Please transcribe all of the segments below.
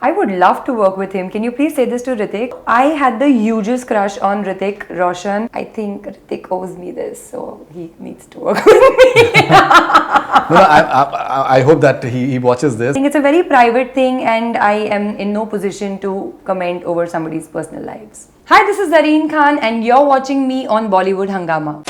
I would love to work with him. Can you please say this to Hrithik? I had the hugest crush on Hrithik Roshan. I think Hrithik owes me this, so he needs to work with me. No, I hope that he watches this. I think it's a very private thing and I am in no position to comment over somebody's personal lives. Hi, this is Zareen Khan and you're watching me on Bollywood Hungama.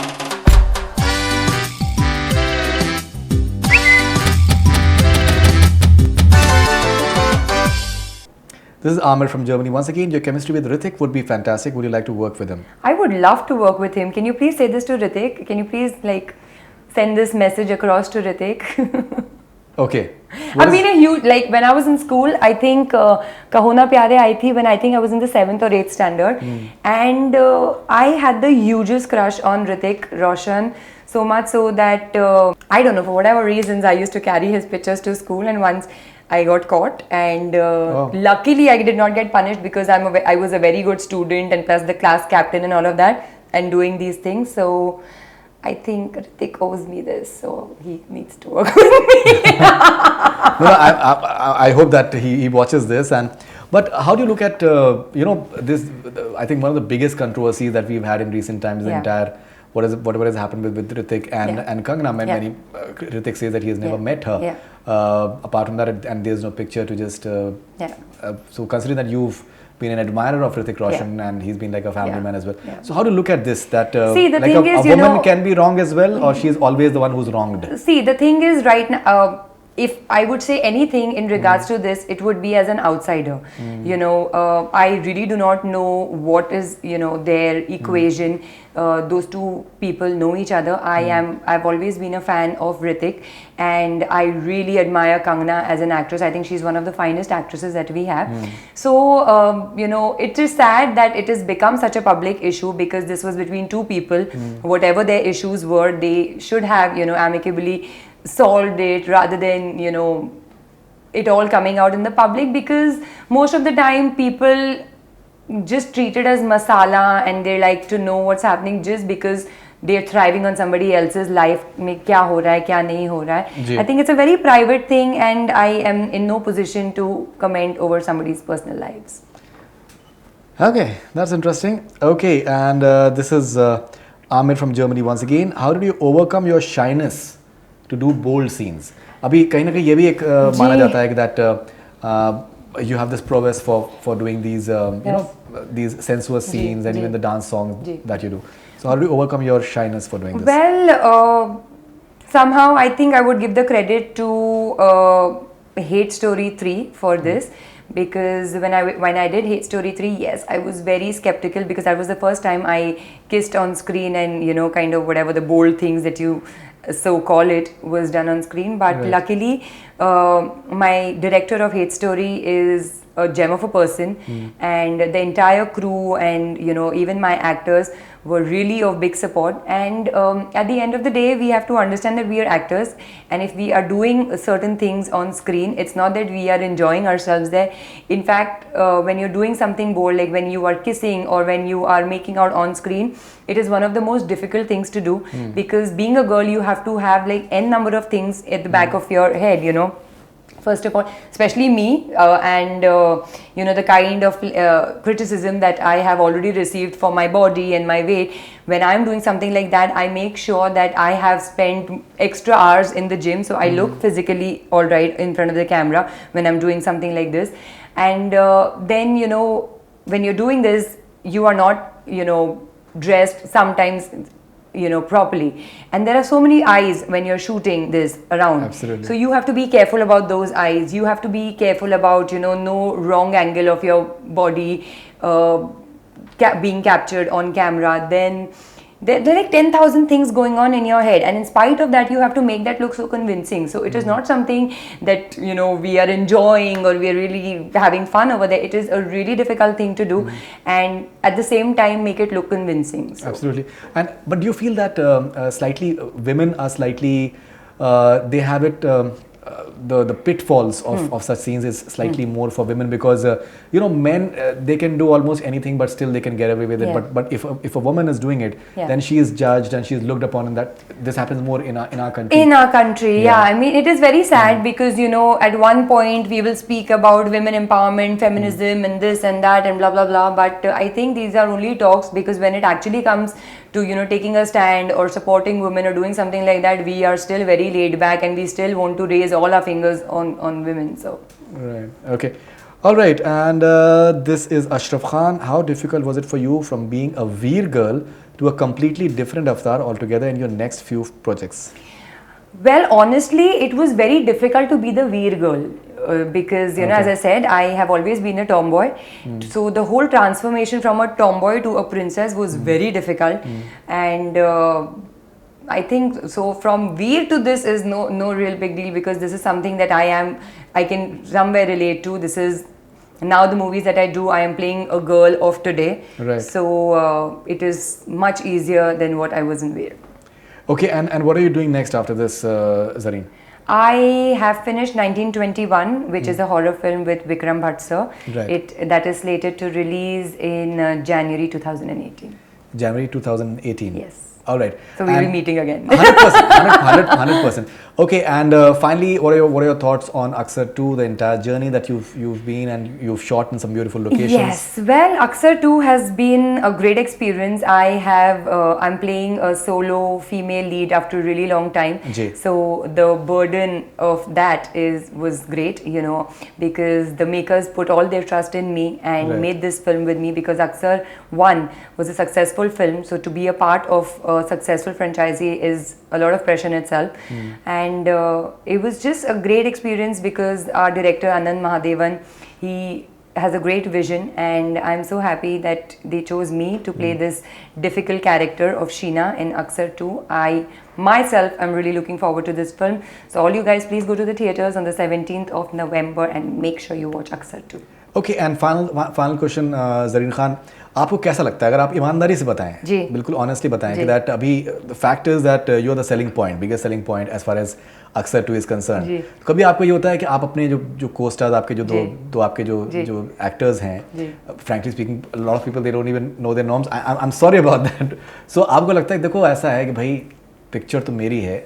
This is Amir from Germany. Once again, your chemistry with Hrithik would be fantastic. Would you like to work with him? I would love to work with him. Can you please say this to Hrithik? Can you please send this message across to Hrithik? Okay. I've been a huge, when I was in school, I think Kaho Na Pyare aayi thi when I think I was in the 7th or 8th standard. And I had the hugest crush on Hrithik Roshan. So much so that, I don't know, for whatever reasons, I used to carry his pictures to school, and once I got caught, and luckily I did not get punished because I was a very good student and plus the class captain and all of that and doing these things. So I think Hrithik owes me this, so he needs to work with me. No, I hope that he watches this. But how do you look at this? I think one of the biggest controversies that we've had in recent times is the entire whatever has happened with Hrithik and Kangana. Many Hrithik says that he has never met her. Apart from that, and there's no picture to just. So considering that you've been an admirer of Hrithik Roshan and he's been like a family man as well. So how do you look at this? That see, the thing is, a woman can be wrong as well, or she's always the one who's wronged? See, the thing is right now. If I would say anything in regards to this, it would be as an outsider. I really do not know what is, their equation. Those two people know each other. I've always been a fan of Hrithik and I really admire Kangana as an actress. I think she's one of the finest actresses that we have. So, it is sad that it has become such a public issue because this was between two people. Whatever their issues were, they should have, amicably solved it rather than it all coming out in the public, because most of the time people just treat it as masala and they like to know what's happening just because they're thriving on somebody else's life. Mein kya ho raha hai, kya nahi ho raha hai. I think it's a very private thing and I am in no position to comment over somebody's personal lives. Okay, that's interesting. Okay, and this is Amir from Germany once again. How did you overcome your shyness to do bold scenes? अभी कहीं ना कहीं ये भी एक माना जाता है that you have this prowess for doing these these sensuous scenes and even the dance songs that you do. So how do you overcome your shyness for doing this? Well, somehow I think I would give the credit to Hate Story 3 for this. Because when I did Hate Story 3, yes, I was very skeptical because that was the first time I kissed on screen and kind of whatever the bold things that you so call it was done on screen. But luckily, my director of Hate Story is a gem of a person, and the entire crew and even my actors were really of big support. And at the end of the day, we have to understand that we are actors, and if we are doing certain things on screen, it's not that we are enjoying ourselves there. In fact, when you're doing something bold, like when you are kissing or when you are making out on screen, it is one of the most difficult things to do, because being a girl, you have to have like n number of things at the back of your head, First of all, especially me, and the kind of criticism that I have already received for my body and my weight. When I'm doing something like that, I make sure that I have spent extra hours in the gym, so I look physically all right in front of the camera when I'm doing something like this. And then when you're doing this, you are not dressed sometimes properly, and there are so many eyes when you're shooting this around. Absolutely. So you have to be careful about those eyes. You have to be careful about no wrong angle of your body being captured on camera. Then there are like 10,000 things going on in your head, and in spite of that, you have to make that look so convincing. So it is not something that we are enjoying or we are really having fun over there. It is a really difficult thing to do, and at the same time make it look convincing. So. Absolutely. But do you feel that women are slightly they have it the pitfalls of such scenes is slightly more for women, because men, they can do almost anything but still they can get away with it. But if a woman is doing it, then she is judged and she is looked upon, and that this happens more in our country. In our country, I mean, it is very sad because at one point we will speak about women empowerment, feminism, and this and that and blah blah blah. But I think these are only talks, because when it actually comes to taking a stand or supporting women or doing something like that, we are still very laid back and we still want to raise all our fingers on women. So right, okay, all right. And this is Ashraf Khan. How difficult was it for you from being a Veer girl to a completely different avatar altogether in your next few projects? Well, honestly, it was very difficult to be the Veer girl. Because as I said, I have always been a tomboy, so the whole transformation from a tomboy to a princess was very difficult, and I think so from Veer to this is no real big deal, because this is something that I can somewhere relate to. This is now the movies that I do, I am playing a girl of today, right. So it is much easier than what I was in Veer. Okay, and what are you doing next after this, Zareen? I have finished 1921, which is a horror film with Vikram Bhatt sir. Right. That is slated to release in January 2018. January 2018. Yes. All right. So we will be meeting again. 100%. Okay, and finally, what are your thoughts on Aksar 2, the entire journey that you've been and you've shot in some beautiful locations? Yes. Well, Aksar 2 has been a great experience. I'm playing a solo female lead after a really long time. So the burden of that was great, because the makers put all their trust in me and made this film with me, because Aksar 1 was a successful film. So to be a part of a successful franchisee is a lot of pressure in itself, and it was just a great experience, because our director Anand Mahadevan, he has a great vision, and I'm so happy that they chose me to play this difficult character of Sheena in Aksar 2. I myself am really looking forward to this film, so all you guys, please go to the theatres on the 17th of November and make sure you watch Aksar 2. Okay, and final question, Zareen Khan, आपको कैसा लगता है, अगर आप ईमानदारी से बताएं, बिल्कुल ऑनेस्टली बताएं, कि दैट अभी the fact is that you are the selling point, biggest selling point as far as अक्सर 2 इज कंसर्न. कभी आपको ये होता है कि आप अपने जो को-स्टार्स, आपके जो दो आपके जो एक्टर्स हैं, frankly speaking lot of people they don't even know their norms, I am sorry about that, so आपको लगता है देखो ऐसा है कि भाई पिक्चर तो मेरी है,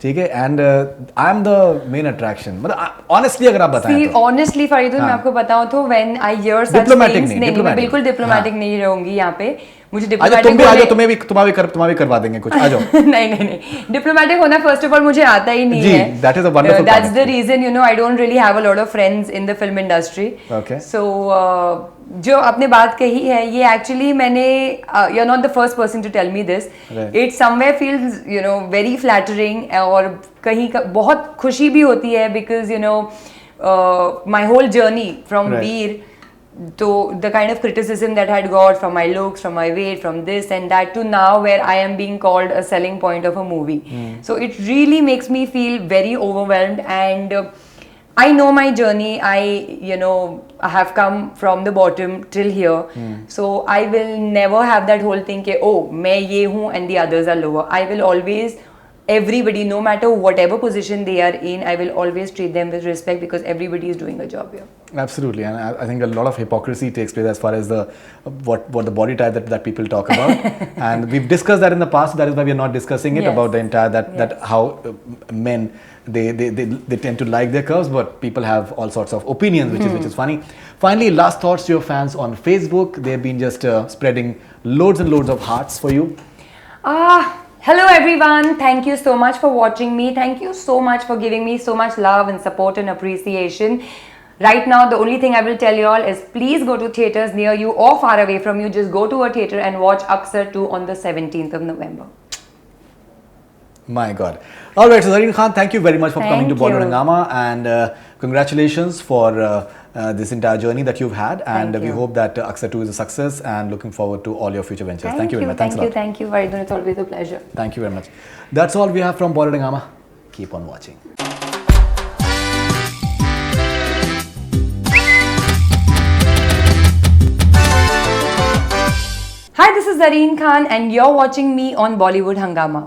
ठीक है, and I am the main attraction, मतलब ऑनेस्टली अगर आप बताएं तो. ऑनेस्टली फरीदुल, मैं आपको बताऊं तो when I hear such things, नहीं मैं बिल्कुल डिप्लोमेटिक नहीं रहूंगी यहाँ पे, मुझे डिप्लोमेटिक तुम्हें भी करवा देंगे कुछ, आ जाओ. नहीं, डिप्लोमेटिक होना फर्स्ट ऑफ ऑल मुझे आता ही नहीं है. That is a wonderful, that's the reason I don't really have a lot of friends in the film industry. Okay, so जो आपने बात कही है, ये एक्चुअली मैंने, you are not the first person to tell me this, it somewhere feels very flattering, और कहीं बहुत खुशी भी होती है, because my whole journey from Veer to the kind of criticism that I had got from my looks, from my weight, from this and that, to now where I am being called a selling point of a movie. So it really makes me feel very overwhelmed, and I know my journey. I have come from the bottom till here. So I will never have that whole thing ke, oh, main ye hu and the others are lower. I will always, everybody, no matter whatever position they are in, I will always treat them with respect, because everybody is doing a job here. Absolutely, and I think a lot of hypocrisy takes place as far as the what the body type that people talk about, and we've discussed that in the past. That is why we are not discussing it about the entire that how men they tend to like their curves, but people have all sorts of opinions, which is funny. Finally, last thoughts to your fans on Facebook. They've been just spreading loads and loads of hearts for you. Hello everyone, thank you so much for watching me. Thank you so much for giving me so much love and support and appreciation. Right now, the only thing I will tell you all is please go to theatres near you or far away from you. Just go to a theatre and watch Aksar 2 on the 17th of November. My God. All right, so Zareen Khan, thank you very much for coming to Bollywood Hungama, and congratulations for this entire journey that you've had, and we hope that Aksar 2 is a success, and looking forward to all your future ventures. Thank you very much. Thanks a lot. Thank you, Vaidun. It's always a pleasure. Thank you very much. That's all we have from Bollywood Hungama. Keep on watching. Hi, this is Zareen Khan, and you're watching me on Bollywood Hungama.